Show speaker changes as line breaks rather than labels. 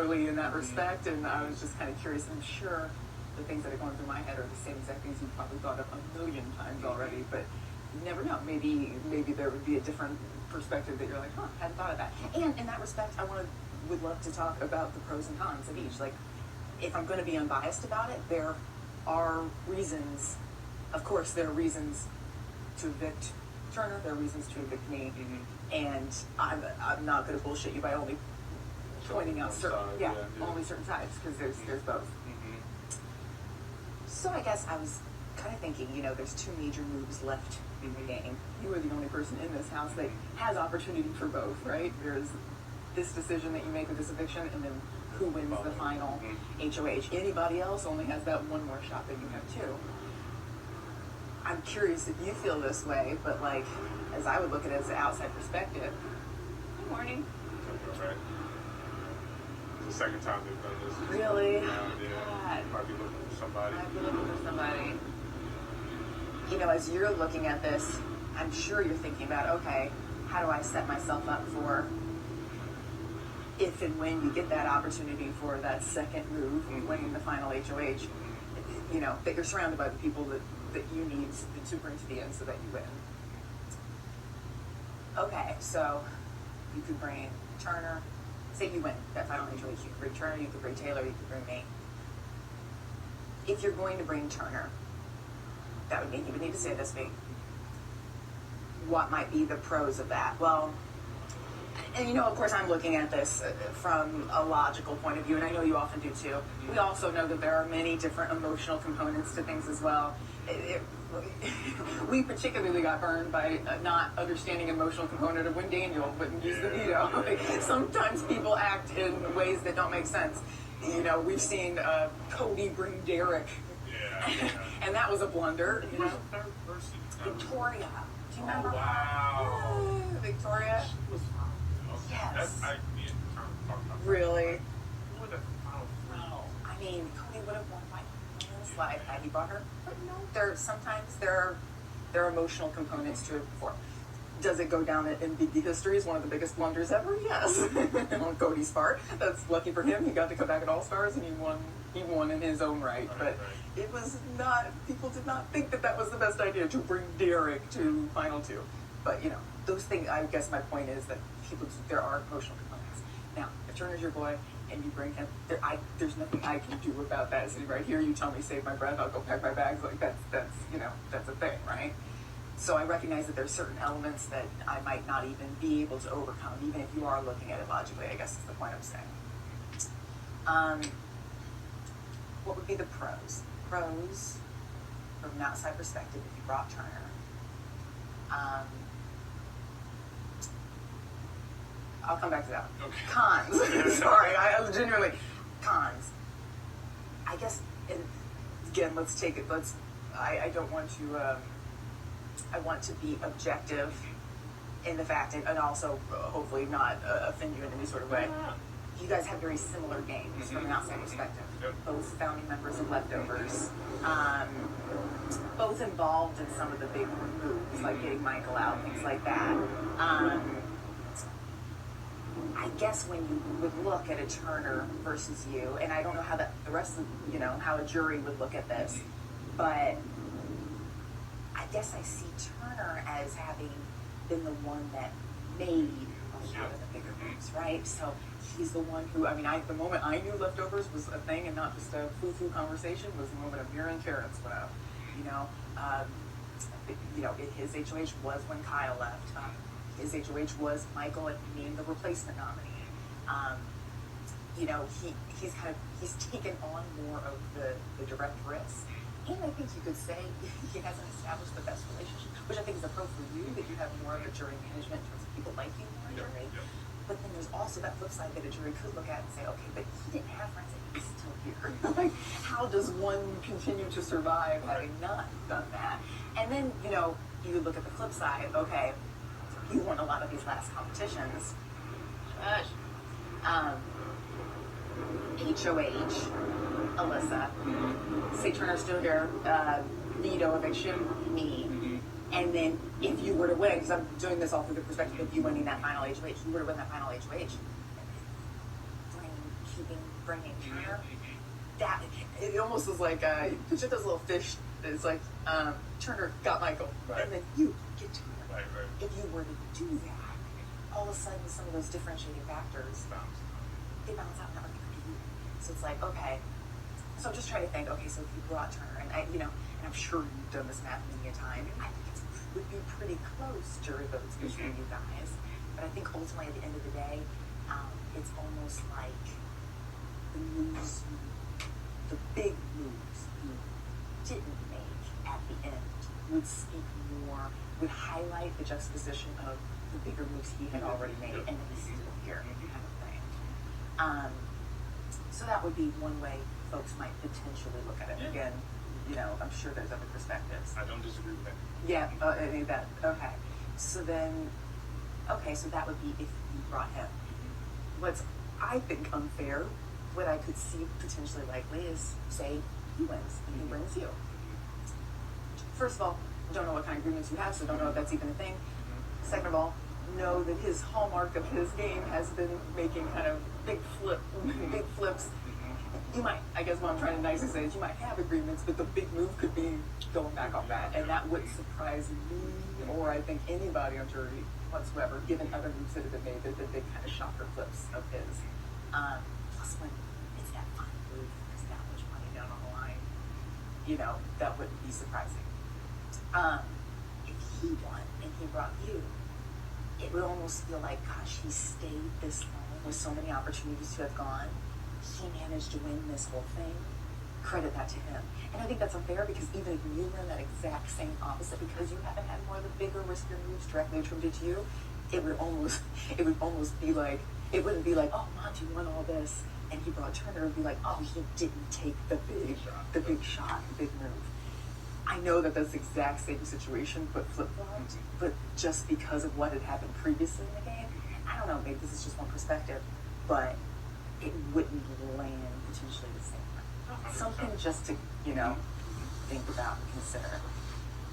similarly in that respect, and I was just kind of curious. I'm sure the things that are going through my head are the same exact things you've probably thought of a million times already, but you never know. Maybe there would be a different perspective that you're like, huh, hadn't thought of that. And in that respect, would love to talk about the pros and cons of each. Like, if I'm going to be unbiased about it, there are reasons. Of course, there are reasons to evict Turner. There are reasons to evict me, and I'm not going to bullshit you by only pointing out only certain types, because there's both. So I guess I was kind of thinking, there's two major moves left in the game. You are the only person in this house that has opportunity for both, right? There's this decision that you make with this eviction, and then who wins the final HOH. Anybody else only has that one more shot than you have too. I'm curious if you feel this way, but like, as I would look at it as an outside perspective. Good morning.
Right. It's the second time they've done this.
Really?
Yeah. You might be looking for somebody.
As you're looking at this, I'm sure you're thinking about, okay, how do I set myself up for if and when you get that opportunity for that second move, winning the final HOH, that you're surrounded by the people that you need to bring to the end so that you win. Okay, so you could bring Turner. Say you win that final HOH. You could bring Turner, you could bring Taylor, you could bring me. If you're going to bring Turner, that would mean you would need to say this week. What might be the pros of that? Well, and of course, I'm looking at this from a logical point of view, and I know you often do too. We also know that there are many different emotional components to things as well. We particularly got burned by not understanding emotional component of when Daniel wouldn't use the veto. Sometimes people act in ways that don't make sense. We've seen Cody bring Derek, and that was a blunder.
Who was the third person?
Victoria. Do you remember?
Wow.
Victoria.
She was
Yes.
Really?
I mean, Cody would have won by landslide had he brought her. But no, there are emotional components to it before. Does it go down in big history as one of the biggest blunders ever? Yes. On Cody's part. That's lucky for him. He got to come back at All-Stars and he won in his own right. But it was not, people did not think that was the best idea to bring Derek to Final Two. But, those things, I guess my point is that there are emotional components. Now, if Turner's your boy and you bring him, there's nothing I can do about that. Sitting right here, you tell me save my breath, I'll go pack my bags. Like that's a thing, right? So I recognize that there's certain elements that I might not even be able to overcome, even if you are looking at it logically. I guess is the point I'm saying. What would be the pros? Pros, from an outside perspective, if you brought Turner. I'll come back to that. Okay. Cons. Sorry, I genuinely. Cons. I guess, again, let's take it. I don't want to. I want to be objective in the fact, and also hopefully not offend you in any sort of way. You guys have very similar games from an outside perspective. Both founding members of Leftovers. Both involved in some of the big moves, like getting Michael out, things like that. I guess when you would look at a Turner versus you, and I don't know how the rest of, how a jury would look at this, but I guess I see Turner as having been the one that made a lot of the bigger moves, right? So he's the one who, the moment I knew Leftovers was a thing and not just a foo-foo conversation was the moment Amir and Terrence went out. His HOH was when Kyle left. His HOH was Michael and being the replacement nominee. He's taken on more of the direct risk. And I think you could say he hasn't established the best relationship, which I think is a pro for you, that you have more of a jury management in terms of people like you more in jury. But then there's also that flip side that a jury could look at and say, okay, but he didn't have friends and he's still here. Like, how does one continue to survive having not done that? And then, you would look at the flip side, okay, you won a lot of these last competitions. HOH, Alyssa. Say Turner's still here. Veto eviction, me. And then if you were to win, because I'm doing this all through the perspective of you winning that final HOH, you were to win that final HOH, bring keeping bringing Turner. That it almost was like picture those little fish. It's like Turner got Michael,
right.
and then you get Turner.
Right.
If you were to do that, all of a sudden some of those differentiating factors they balance out. That would be good. So it's like okay. So I'm just trying to think. Okay, so if you brought Turner, and and I'm sure you've done this math many a time, I think it would be pretty close jury votes between you guys. But I think ultimately at the end of the day, it's almost like the moves, the big moves you didn't make at the end would speak more, would highlight the juxtaposition of the bigger moves he had already made, and then he's still here, kind of thing. So that would be one way folks might potentially look at it. Again, I'm sure there's other perspectives.
I don't disagree with that.
Yeah, any of that. Okay. So then, so that would be if you brought him. What's, I think, unfair, what I could see potentially likely is, say, he wins and he brings you. First of all, don't know what kind of agreements you have, so don't know if that's even a thing. Second of all, know that his hallmark of his game has been making kind of big flips. You might, I guess what I'm trying to nicely say is you might have agreements, but the big move could be going back on that. And that wouldn't surprise me, or I think anybody on jury whatsoever, given other moves that have been made, that have been big kind of shocker flips of his. Plus when it's that final move, there's that much money down on the line, that wouldn't be surprising. If he won and he brought you, it would almost feel like, gosh, he stayed this long with so many opportunities to have gone. He managed to win this whole thing. Credit that to him. And I think that's unfair because even if you were in that exact same opposite, because you haven't had more of the bigger, riskier moves directly attributed to you, it would almost be like, it wouldn't be like, oh, Monty won all this and he brought Turner. It would be like, oh, he didn't take the big shot, the big move. I know that that's the exact same situation, but flip-flopped, but just because of what had happened previously in the game, I don't know, maybe this is just one perspective, but it wouldn't land potentially the same way. Something just to, think about and consider.